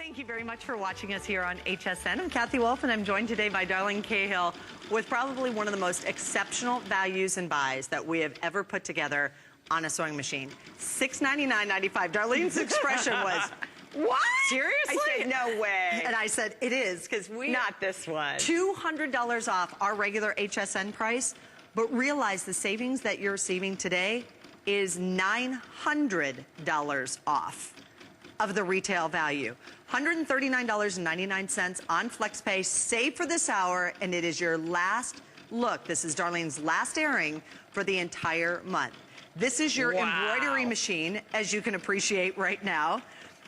Thank you very much for watching us here on HSN. I'm Kathy Wolf, and I'm joined today by Darlene Cahill with probably one of the most exceptional values and buys that we have ever put together on a sewing machine. $699.95. Darlene's expression was, what? Seriously? I said, no way. And I said, it is, because we... Not this one. $200 off our regular HSN price, but realize the savings that you're receiving today is $900 off of the retail value. $139.99 on FlexPay. Save for this hour, and it is your last look. This is Darlene's last airing for the entire month. This is your embroidery machine, as you can appreciate right now.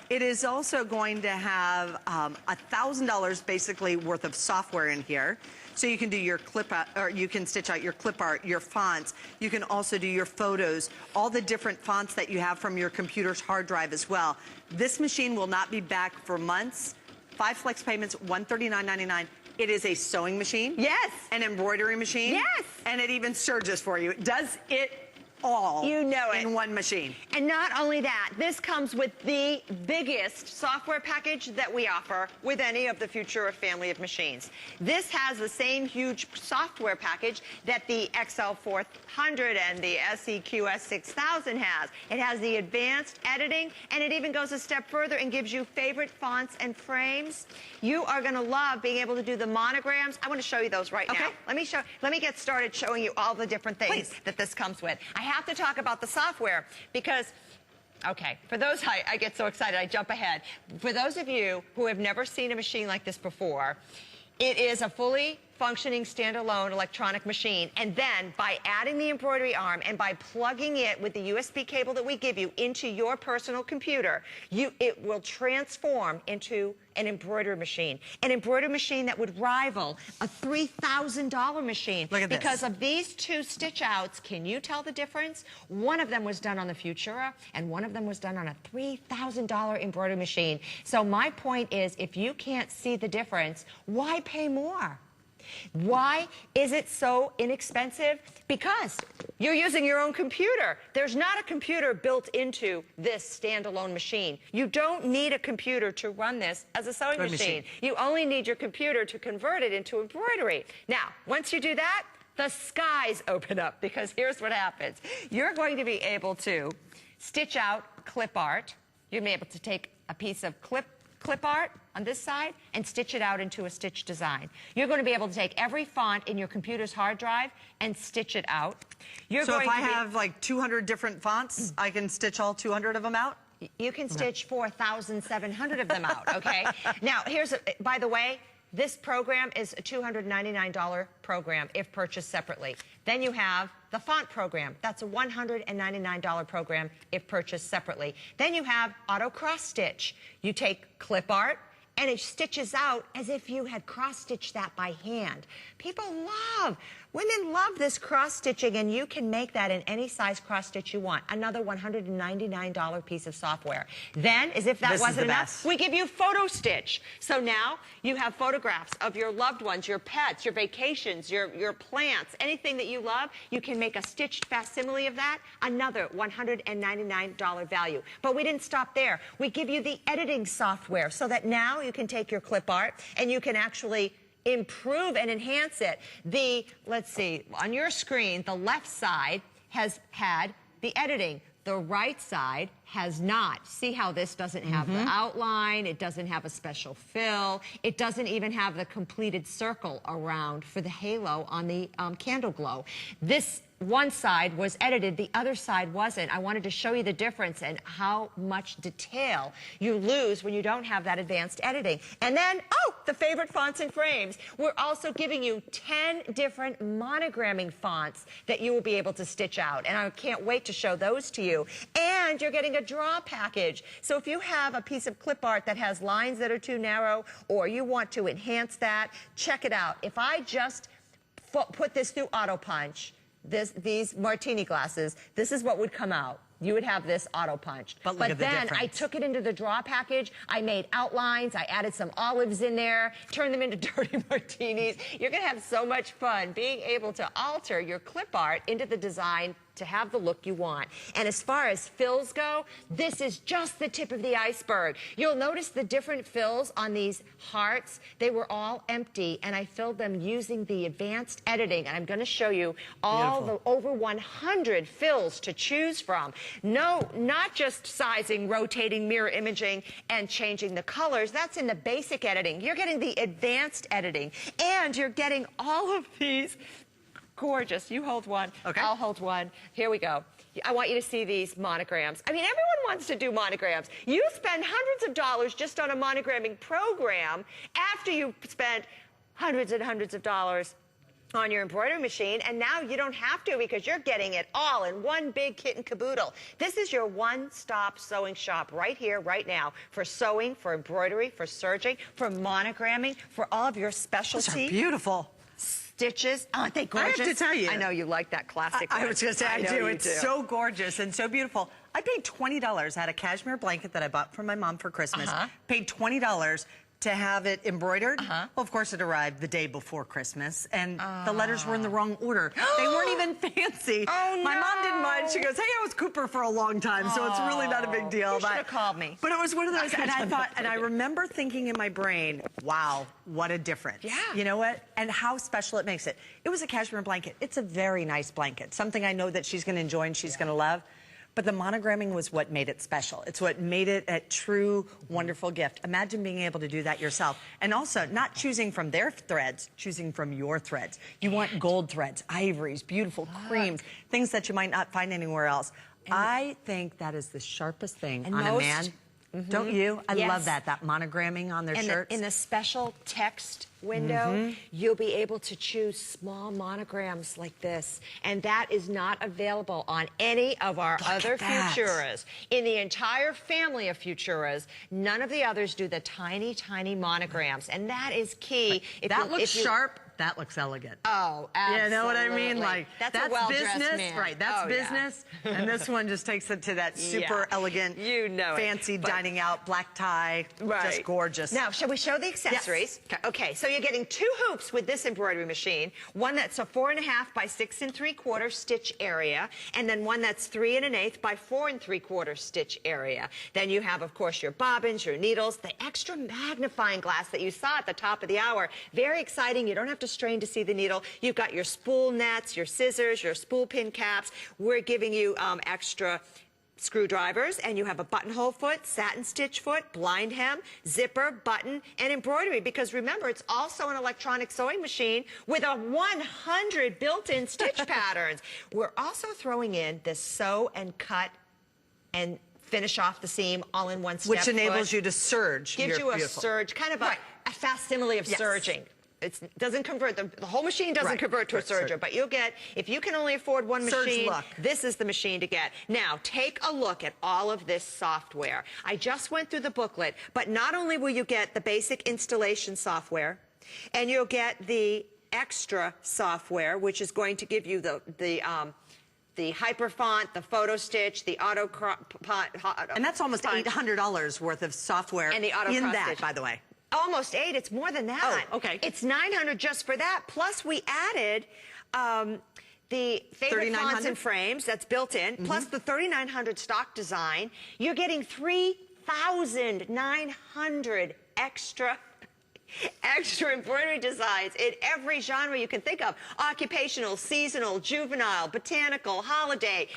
It is also going to have $1,000 basically worth of software in here. So you can do your clip out, or you can stitch out your clip art, your fonts. You can also do your photos, all the different fonts that you have from your computer's hard drive as well. This machine will not be back for months. 5 flex payments, $139.99. It is a sewing machine. Yes. An embroidery machine. Yes. And it even surges for you. It does it all, you know it, in one machine. And not only that, this comes with the biggest software package that we offer with any of the Futura family of machines. This has the same huge software package that the XL400 and the SES2000 has. It has the advanced editing, and it even goes a step further and gives you favorite fonts and frames. You are going to love being able to do the monograms. I want to show you those right now. Let me get started showing you all the different things that this comes with. I have to talk about the software because, okay, for those, I get so excited, I jump ahead. For those of you who have never seen a machine like this before, it is a fully functioning standalone electronic machine, and then by adding the embroidery arm and by plugging it with the USB cable that we give you into your personal computer, it will transform into an embroidery machine. An embroidery machine that would rival a $3,000 machine. Look at this. Because of these two stitch outs, can you tell the difference? One of them was done on the Futura, and one of them was done on a $3,000 embroidery machine. So my point is, if you can't see the difference, why pay more? Why is it so inexpensive? Because you're using your own computer. There's not a computer built into this standalone machine. You don't need a computer to run this as a sewing machine. You only need your computer to convert it into embroidery. Now, once you do that, the skies open up, because here's what happens. You're going to be able to stitch out clip art. You're going to be able to take a piece of clip art on this side and stitch it out into a stitch design. You're going to be able to take every font in your computer's hard drive and stitch it out. So if I have like 200 different fonts, I can stitch all 200 of them out? You can stitch 4,700 of them out, okay? Now, by the way, this program is a $299 program if purchased separately. Then you have the font program. That's a $199 program if purchased separately. Then you have auto cross stitch. You take clip art, and it stitches out as if you had cross-stitched that by hand. Women love this cross-stitching, and you can make that in any size cross-stitch you want. Another $199 piece of software. Then, as if that wasn't enough, we give you photo stitch. So now you have photographs of your loved ones, your pets, your vacations, your plants, anything that you love. You can make a stitched facsimile of that. Another $199 value. But we didn't stop there. We give you the editing software so that now you can take your clip art and you can actually improve and enhance it. Let's see, on your screen, the left side has had the editing. The right side has not. See how this doesn't have the outline, it doesn't have a special fill, it doesn't even have the completed circle around for the halo on the candle glow. This one side was edited, the other side wasn't. I wanted to show you the difference and how much detail you lose when you don't have that advanced editing. And then, the favorite fonts and frames. We're also giving you 10 different monogramming fonts that you will be able to stitch out. And I can't wait to show those to you. And you're getting a draw package. So if you have a piece of clip art that has lines that are too narrow, or you want to enhance that, check it out. If I just put this through Auto Punch, these martini glasses, this is what would come out. You would have this auto punched. But then I took it into the draw package. I made outlines. I added some olives in there, turned them into dirty martinis. You're going to have so much fun being able to alter your clip art into the design to have the look you want. And as far as fills go, this is just the tip of the iceberg. You'll notice the different fills on these hearts. They were all empty, and I filled them using the advanced editing. And I'm going to show you all the over 100 fills to choose from. No, not just sizing, rotating, mirror imaging, and changing the colors. That's in the basic editing. You're getting the advanced editing, and you're getting all of these gorgeous. You hold one. Okay. I'll hold one. Here we go. I want you to see these monograms. I mean, everyone wants to do monograms. You spend hundreds of dollars just on a monogramming program after you spent hundreds and hundreds of dollars on your embroidery machine, and now you don't have to because you're getting it all in one big kit and caboodle. This is your one-stop sewing shop right here, right now, for sewing, for embroidery, for serging, for monogramming, for all of your specialty. Those are beautiful. Stitches. Aren't they gorgeous? I have to tell you. I know you like that classic one. I was going to say, I do. It's so gorgeous and so beautiful. I paid $20. I had a cashmere blanket that I bought for my mom for Christmas. Paid $20 to have it embroidered. Well, of course, it arrived the day before Christmas, and the letters were in the wrong order. They weren't even fancy. My mom didn't mind. She goes, hey, I was Cooper for a long time, so it's really not a big deal. You should have called me. But it was one of those, and I thought, and I remember thinking in my brain, wow, what a difference. Yeah. You know what? And how special it makes it. It was a cashmere blanket. It's a very nice blanket, something I know that she's going to enjoy and she's going to love. But the monogramming was what made it special. It's what made it a true, wonderful gift. Imagine being able to do that yourself. And also, not choosing from their threads, choosing from your threads. You want gold threads, ivories, beautiful creams, things that you might not find anywhere else. I think that is the sharpest thing on a man. Don't you? I love that monogramming on their shirts. In the special text window, you'll be able to choose small monograms like this. And that is not available on any of our other Futuras. In the entire family of Futuras, none of the others do the tiny, tiny monograms. And that is key. That looks sharp. That looks elegant. Oh, absolutely. You know what I mean? Like, that's a well-dressed business, man. right? That's business. And this one just takes it to that super elegant, fancy dining out, black tie, just gorgeous. Now, shall we show the accessories? Yes. Okay, so you're getting 2 hoops with this embroidery machine. One that's a 4.5 by 6 3/4 stitch area, and then one that's 3 1/8 by 4 3/4 stitch area. Then you have, of course, your bobbins, your needles, the extra magnifying glass that you saw at the top of the hour. Very exciting. You don't have to strain to see the needle. You've got your spool nets, your scissors, your spool pin caps. We're giving you extra screwdrivers, and you have a buttonhole foot, satin stitch foot, blind hem, zipper, button, and embroidery, because remember, it's also an electronic sewing machine with a 100 built-in stitch patterns. We're also throwing in this sew and cut and finish off the seam all in one step. Which enables you to serge. Gives you a surge, kind of a facsimile of surging. It doesn't convert, the whole machine doesn't convert to a serger, but you'll get, if you can only afford one machine, this is the machine to get. Now, take a look at all of this software. I just went through the booklet, but not only will you get the basic installation software, and you'll get the extra software, which is going to give you the hyper font, the photo stitch, the auto crop, and that's almost $800 worth of software and the auto in that, stitch. by the way. Almost 8. It's more than that. Oh, okay. It's $900 just for that. Plus, we added the favorite fonts and frames that's built in, plus the 3900 stock design. You're getting 3,900 extra embroidery designs in every genre you can think of. Occupational, seasonal, juvenile, botanical, holiday,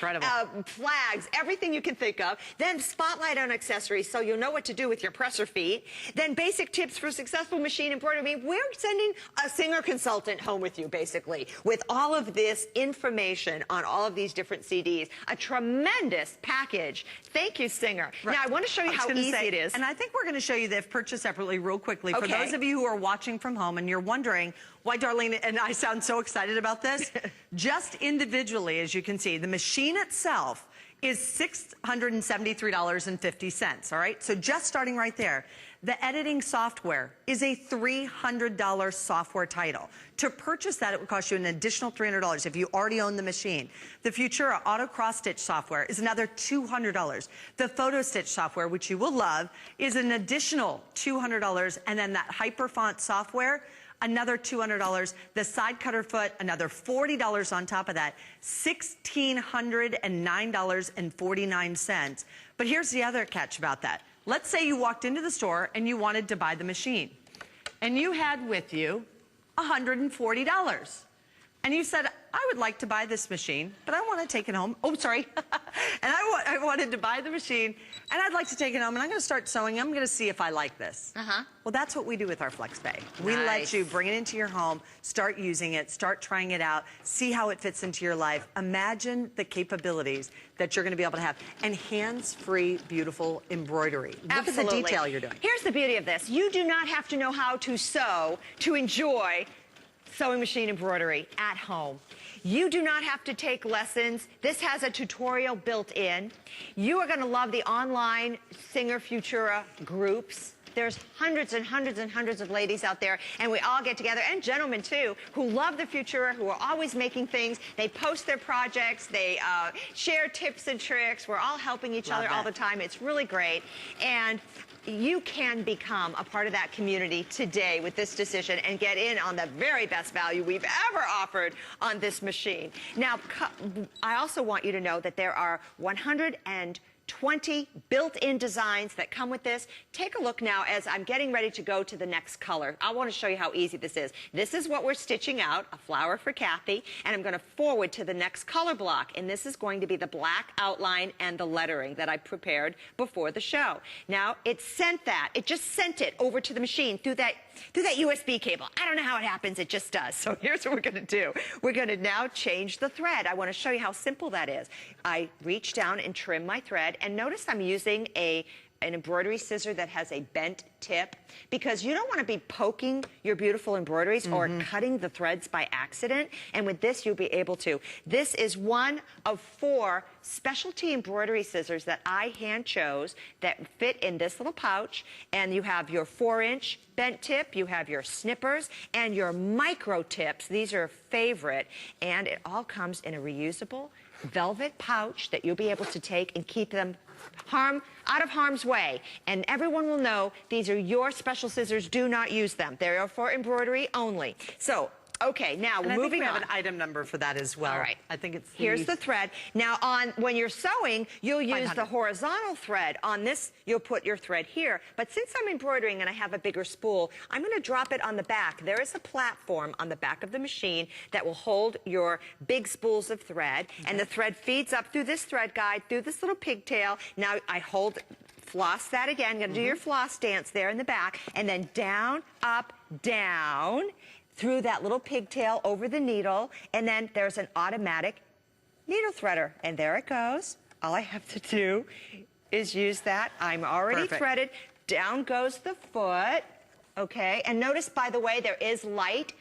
flags, everything you can think of. Then spotlight on accessories so you'll know what to do with your presser feet. Then basic tips for successful machine embroidery. I mean, we're sending a Singer consultant home with you, basically, with all of this information on all of these different CDs. A tremendous package. Thank you, Singer. Now, I want to show you how easy it is. And I think we're going to show you the purchase separately real quickly. For those of you who are watching from home and you're wondering why Darlene and I sound so excited about this, just individually, as you can see, the machine itself is $673.50, all right? So just starting right there. The editing software is a $300 software title. To purchase that, it would cost you an additional $300 if you already own the machine. The Futura Auto Cross Stitch software is another $200. The Photo Stitch software, which you will love, is an additional $200. And then that Hyperfont software, another $200. The side cutter foot, another $40 on top of that, $1,609.49. But here's the other catch about that. Let's say you walked into the store and you wanted to buy the machine, and you had with you $140. And you said, I would like to buy this machine, but I want to take it home. Oh, sorry. And I wanted to buy the machine, and I'd like to take it home, and I'm going to start sewing. I'm going to see if I like this. Well, that's what we do with our FlexPay. We let you bring it into your home, start using it, start trying it out, see how it fits into your life. Imagine the capabilities that you're going to be able to have. And hands-free, beautiful embroidery. Look at the detail you're doing. Here's the beauty of this. You do not have to know how to sew to enjoy sewing machine embroidery at home. You do not have to take lessons. This has a tutorial built in. You are going to love the online Singer Futura groups. There's hundreds and hundreds and hundreds of ladies out there, and we all get together, and gentlemen too, who love the Futura, who are always making things. They post their projects. They share tips and tricks. We're all helping each other all the time. It's really great. And you can become a part of that community today with this decision and get in on the very best value we've ever offered on this machine. Now, I also want you to know that there are 120 built-in designs that come with this. Take a look now as I'm getting ready to go to the next color. I want to show you how easy this is. This is what we're stitching out, a flower for Kathy, and I'm going to forward to the next color block, and this is going to be the black outline and the lettering that I prepared before the show. Now, it just sent it over to the machine through that USB cable. I don't know how it happens, it just does. So here's what we're going to do. We're going to now change the thread. I want to show you how simple that is. I reach down and trim my thread, and notice I'm using an embroidery scissor that has a bent tip, because you don't want to be poking your beautiful embroideries or cutting the threads by accident. And with this, you'll be able to. This is one of 4 specialty embroidery scissors that I hand chose that fit in this little pouch. And you have your 4-inch bent tip, you have your snippers, and your micro tips. These are a favorite. And it all comes in a reusable velvet pouch that you'll be able to take and keep them out of harm's way. And everyone will know these are your special scissors. Do not use them. They are for embroidery only. So, okay, now we're moving on. I think we have an item number for that as well. All right. I think it's here's the thread. Now, when you're sewing, you'll use the horizontal thread. On this, you'll put your thread here. But since I'm embroidering and I have a bigger spool, I'm going to drop it on the back. There is a platform on the back of the machine that will hold your big spools of thread, and the thread feeds up through this thread guide, through this little pigtail. Now, I floss that again. You're going to do your floss dance there in the back, and then down, up, down, through that little pigtail over the needle, and then there's an automatic needle threader, and there it goes. All I have to do is use that. I'm already threaded. Down goes the foot, okay? And notice, by the way, there is light.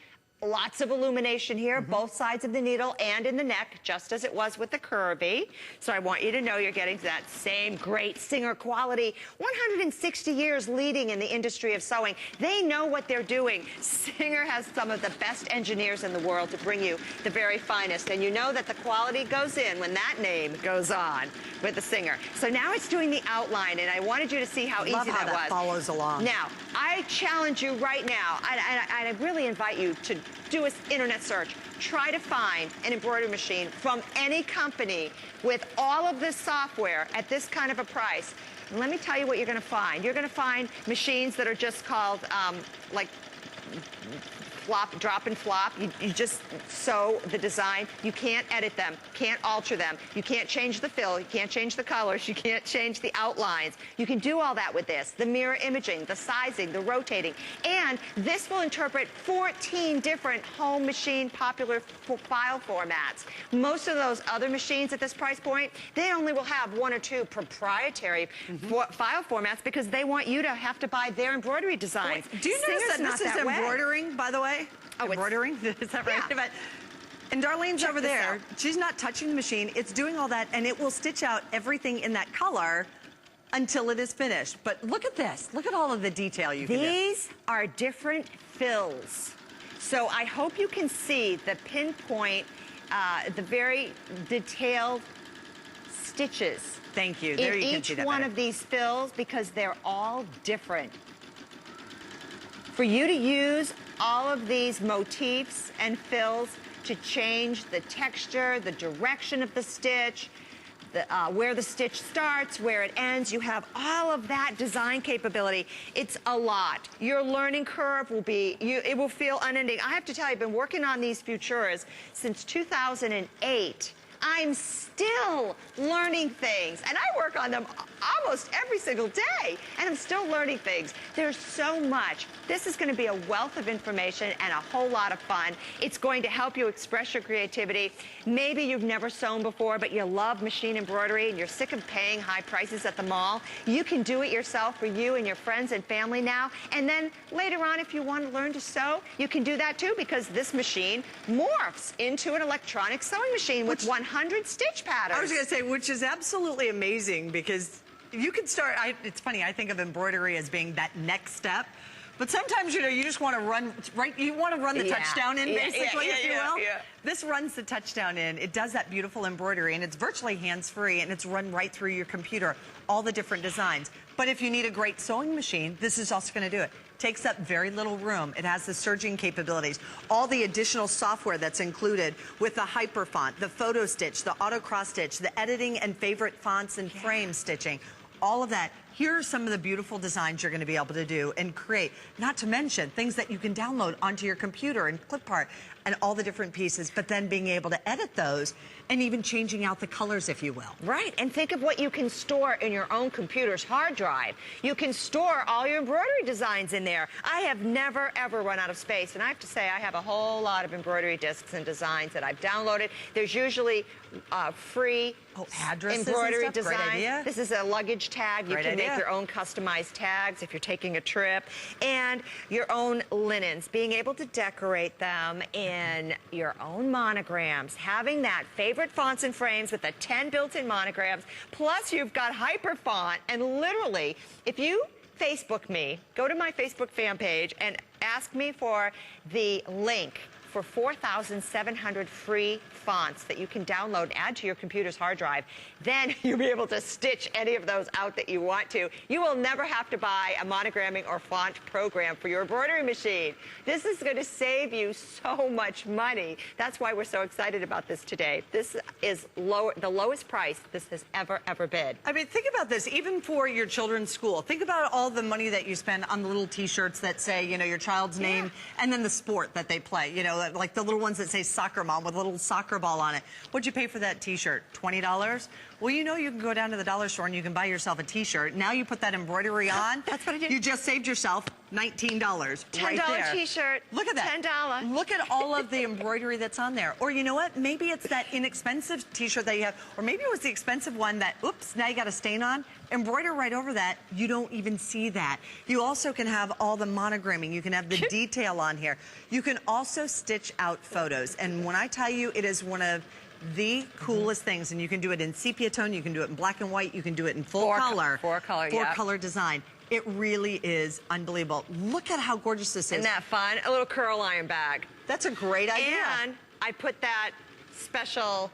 Lots of illumination here, both sides of the needle and in the neck, just as it was with the Kirby. So I want you to know you're getting that same great Singer quality. 160 years leading in the industry of sewing. They know what they're doing. Singer has some of the best engineers in the world to bring you the very finest. And you know that the quality goes in when that name goes on with the Singer. So now it's doing the outline, and I wanted you to see how easy that was. Love how that follows along. Now, I challenge you right now, and I really invite you to do an internet search. Try to find an embroidery machine from any company with all of this software at this kind of a price. And let me tell you what you're going to find. You're going to find machines that are just called like drop and flop. You just sew the design. You can't edit them, can't alter them. You can't change the fill, you can't change the colors, you can't change the outlines. You can do all that with this. The mirror imaging, the sizing, the rotating. And this will interpret 14 different home machine popular file formats. Most of those other machines at this price point, they only will have 1 or 2 proprietary file formats because they want you to have to buy their embroidery designs. Do you notice that this is embroidering, by the way? Oh, embroidering? Is that right? Yeah. And Darlene's over there. She's not touching the machine. It's doing all that, and it will stitch out everything in that color until it is finished. But look at this. Look at all of the detail you can do. These are different fills. So I hope you can see the pinpoint, the very detailed stitches. Thank you. There you can see that in each one of these fills, because they're all different. For you to use all of these motifs and fills to change the texture, the direction of the stitch, where the stitch starts, where it ends. You have all of that design capability. It's a lot. Your learning curve will be, it will feel unending. I have to tell you, I've been working on these Futuras since 2008. I'm still learning things, and I work on them almost every single day, and I'm still learning things. There's so much. This is going to be a wealth of information and a whole lot of fun. It's going to help you express your creativity. Maybe you've never sewn before, but you love machine embroidery and you're sick of paying high prices at the mall. You can do it yourself for you and your friends and family now, and then later on, if you want to learn to sew, you can do that too, because this machine morphs into an electronic sewing machine with 100 stitch patterns. I was going to say, which is absolutely amazing, because you can start, it's funny, I think of embroidery as being that next step, but sometimes, you know, you just want to run, right, you want to run the touchdown in, basically, if you will. This runs the touchdown in. It does that beautiful embroidery, and it's virtually hands-free, and it's run right through your computer, all the different designs. But if you need a great sewing machine, this is also going to do it. Takes up very little room. It has the surging capabilities, all the additional software that's included with the hyper font, the photo stitch, the auto cross stitch, the editing and favorite fonts and frame stitching, all of that. Here are some of the beautiful designs you're going to be able to do and create, not to mention things that you can download onto your computer and clip art and all the different pieces, but then being able to edit those and even changing out the colors, if you will. Right, and think of what you can store in your own computer's hard drive. You can store all your embroidery designs in there. I have never, ever run out of space, and I have to say I have a whole lot of embroidery discs and designs that I've downloaded. There's usually free embroidery designs. Great idea. This is a luggage tag. You can make your own customized tags if you're taking a trip, and your own linens, being able to decorate them in your own monograms, having that favorite fonts and frames with the 10 built-in monograms, plus you've got hyperfont, and literally, if you Facebook me, go to my Facebook fan page and ask me for the link for 4,700 free fonts that you can download and add to your computer's hard drive. Then you'll be able to stitch any of those out that you want to. You will never have to buy a monogramming or font program for your embroidery machine. This is going to save you so much money. That's why we're so excited about this today. This is the lowest price this has ever been. I mean, think about this, even for your children's school. Think about all the money that you spend on the little t-shirts that say, you know, your child's name and then the sport that they play, you know, like the little ones that say soccer mom with a little soccer ball on it. What'd you pay for that t-shirt? $20? Well, you know, you can go down to the dollar store and you can buy yourself a t-shirt. Now you put that embroidery on. That's what I did. You just saved yourself $19 right there. $10 t-shirt. Look at that. $10. Look at all of the embroidery that's on there. Or you know what? Maybe it's that inexpensive t-shirt that you have. Or maybe it was the expensive one that, oops, now you got a stain on. Embroider right over that. You don't even see that. You also can have all the monogramming. You can have the detail on here. You can also stitch out photos. And when I tell you, it is one of the coolest things, and you can do it in sepia tone, you can do it in black and white, you can do it in full color. Four color design. It really is unbelievable. Look at how gorgeous this is. Isn't that fun? A little curl iron bag. That's a great idea. And I put that special,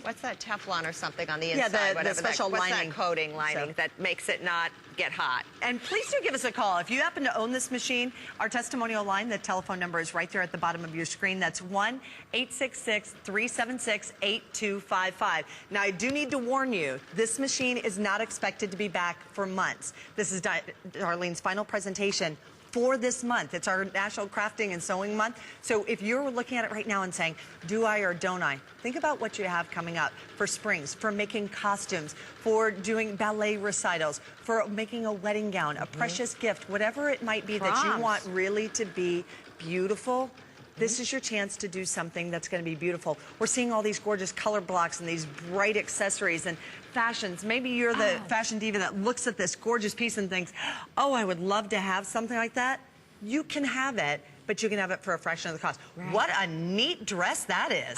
what's that, Teflon or something on the inside? Yeah, the special lining. What's that coating lining that makes it not get hot? And please do give us a call. If you happen to own this machine, our testimonial line, the telephone number is right there at the bottom of your screen. That's 1-866-376-8255. Now, I do need to warn you, this machine is not expected to be back for months. This is Darlene's final presentation for this month. It's our National Crafting and Sewing Month. So if you're looking at it right now and saying, do I or don't I? Think about what you have coming up for springs, for making costumes, for doing ballet recitals, for making a wedding gown, a precious gift, whatever it might be that you want really to be beautiful. This is your chance to do something that's going to be beautiful. We're seeing all these gorgeous color blocks and these bright accessories and fashions. Maybe you're the fashion diva that looks at this gorgeous piece and thinks, oh, I would love to have something like that. You can have it, but you can have it for a fraction of the cost. Right. What a neat dress that is.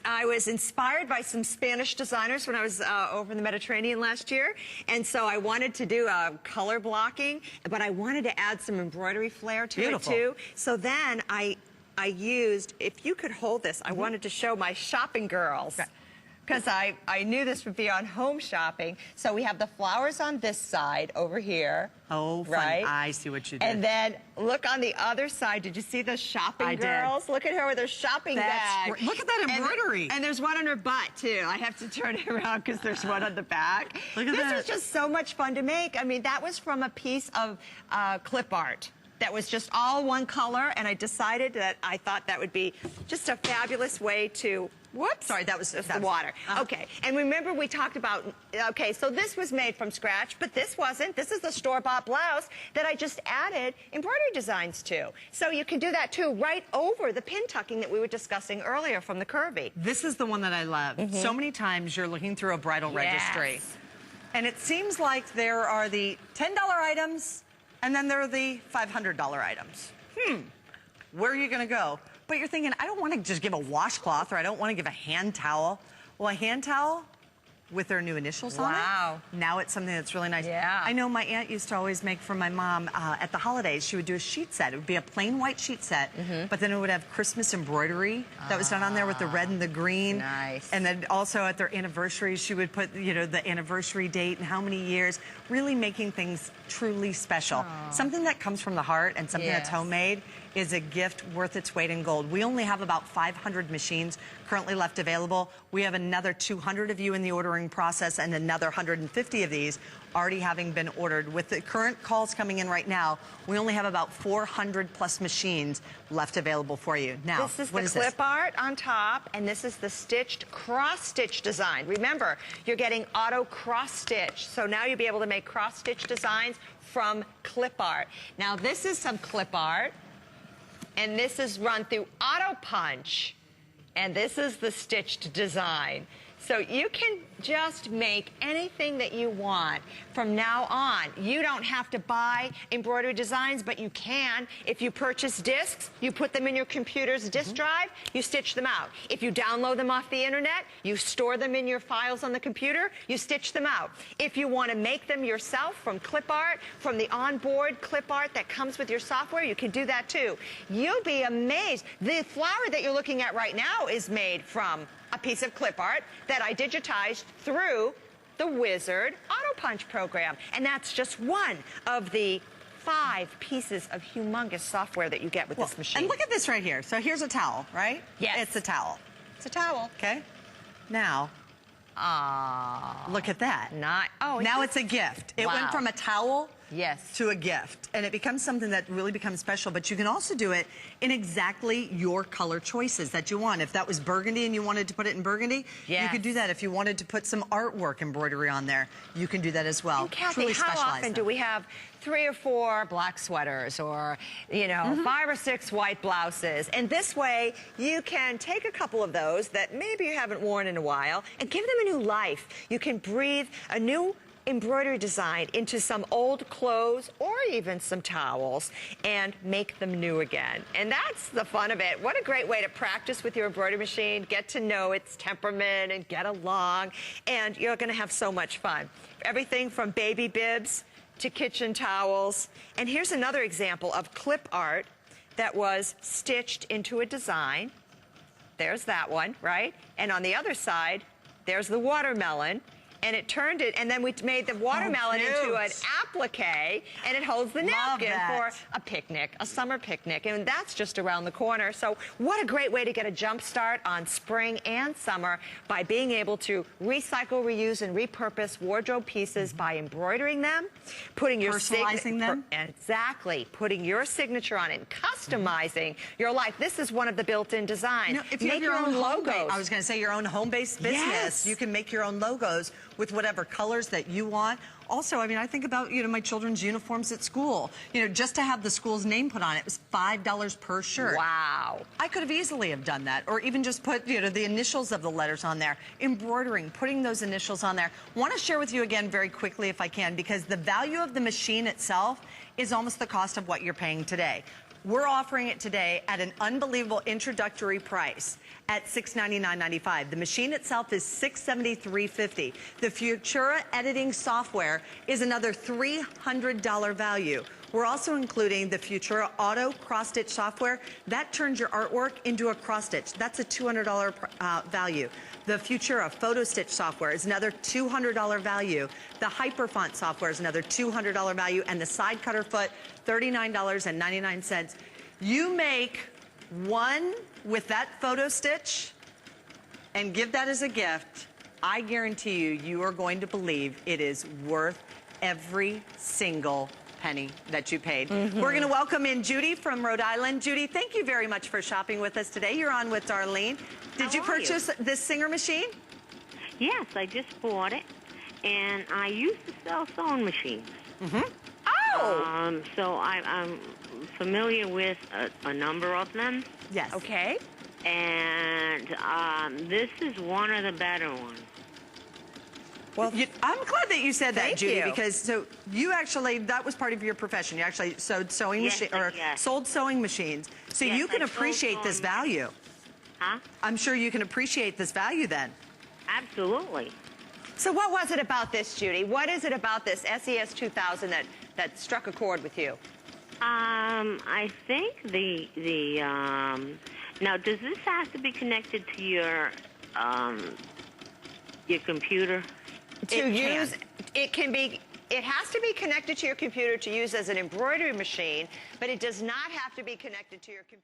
I was inspired by some Spanish designers when I was over in the Mediterranean last year, and so I wanted to do color blocking, but I wanted to add some embroidery flair to it too. So then I used, if you could hold this, I wanted to show my shopping girls. because I knew this would be on home shopping. So we have the flowers on this side over here. Oh, fun. Right? I see what you did. And then look on the other side. Did you see the shopping girls? Look at her with her shopping bag. Look at that embroidery. And there's one on her butt, too. I have to turn it around because there's one on the back. Look at that. This was just so much fun to make. I mean, that was from a piece of clip art that was just all one color, and I decided that I thought that would be just a fabulous way to... Whoops. Sorry, that was the water. Okay, and remember we talked about, okay, so this was made from scratch, but this wasn't. This is the store-bought blouse that I just added embroidery designs to. So you can do that too, right over the pin tucking that we were discussing earlier from the curvy. This is the one that I love. So many times you're looking through a bridal registry, and it seems like there are the $10 items, and then there are the $500 items. Where are you going to go? But you're thinking, I don't want to just give a washcloth, or I don't want to give a hand towel. Well, a hand towel with their new initials on it. Wow. Now it's something that's really nice. Yeah. I know my aunt used to always make for my mom at the holidays. She would do a sheet set. It would be a plain white sheet set, but then it would have Christmas embroidery that was done on there with the red and the green. Nice. And then also at their anniversaries, she would put, you know, the anniversary date and how many years, really making things truly special. Something that comes from the heart and something that's homemade is a gift worth its weight in gold. We only have about 500 machines currently left available. We have another 200 of you in the ordering process and another 150 of these already having been ordered. With the current calls coming in right now, we only have about 400 plus machines left available for you. Now, this is the clip art on top, and this is the stitched cross-stitch design. Remember, you're getting auto cross-stitch, so now you'll be able to make cross-stitch designs from clip art. Now, this is some clip art, and this is run through auto punch, and this is the stitched design. So you can just make anything that you want from now on. You don't have to buy embroidery designs, but you can. If you purchase discs, you put them in your computer's disk drive, you stitch them out. If you download them off the internet, you store them in your files on the computer, you stitch them out. If you want to make them yourself from clip art, from the onboard clip art that comes with your software, you can do that too. You'll be amazed. The flower that you're looking at right now is made from a piece of clip art that I digitized through the Wizard Auto Punch program. And that's just one of the 5 pieces of humongous software that you get with this machine. And look at this right here. So here's a towel, right? Yes. It's a towel. It's a towel. Okay. Now, look at that. Now it's a gift. It went from a towel to a gift. And it becomes something that really becomes special. But you can also do it in exactly your color choices that you want. If that was burgundy and you wanted to put it in burgundy, you could do that. If you wanted to put some artwork embroidery on there, you can do that as well. And Kathy, how often do we have 3 or 4 black sweaters or, you know, 5 or 6 white blouses? And this way, you can take a couple of those that maybe you haven't worn in a while and give them a new life. You can breathe a new embroidery design into some old clothes or even some towels and make them new again. And that's the fun of it. What a great way to practice with your embroidery machine, get to know its temperament and get along, and you're going to have so much fun. Everything from baby bibs to kitchen towels. And here's another example of clip art that was stitched into a design. There's that one, right? And on the other side, there's the watermelon. And it turned it, and then we made the watermelon into an applique, and it holds the napkin for a picnic, a summer picnic, and that's just around the corner. So what a great way to get a jump start on spring and summer by being able to recycle, reuse, and repurpose wardrobe pieces by embroidering them, putting your personalizing them. Exactly, putting your signature on it, and customizing your life. This is one of the built-in designs. You know, if you have your own logos, I was going to say your own home-based business, you can make your own logos with whatever colors that you want. Also, I mean, I think about, you know, my children's uniforms at school. You know, just to have the school's name put on it was $5 per shirt. Wow. I could have easily have done that, or even just put, you know, the initials of the letters on there. Embroidering, putting those initials on there. Want to share with you again very quickly if I can, because the value of the machine itself is almost the cost of what you're paying today. We're offering it today at an unbelievable introductory price at $699.95. The machine itself is $673.50. The Futura editing software is another $300 value. We're also including the Futura Auto Cross Stitch software. That turns your artwork into a cross stitch. That's a $200 value. The Futura Photo Stitch software is another $200 value. The Hyperfont software is another $200 value. And the Side Cutter Foot, $39.99. You make one with that photo stitch and give that as a gift. I guarantee you, you are going to believe it is worth every single penny that you paid. We're going to welcome in Judy from Rhode Island. Judy, thank you very much for shopping with us today. You're on with Darlene. Did you purchase this Singer machine? Yes, I just bought it, and I used to sell sewing machines. Oh! So I'm familiar with a number of them. Yes. Okay. And this is one of the better ones. Well, I'm glad that you said that, Judy, you. because so you actually, that was part of your profession. You actually sewed sewing machines, or sold sewing machines. So you can appreciate this value. Huh? I'm sure you can appreciate this value then. Absolutely. So what was it about this, Judy? What is it about this SES2000 that struck a chord with you? I think now, does this have to be connected to your computer? It has to be connected to your computer to use as an embroidery machine, but it does not have to be connected to your computer.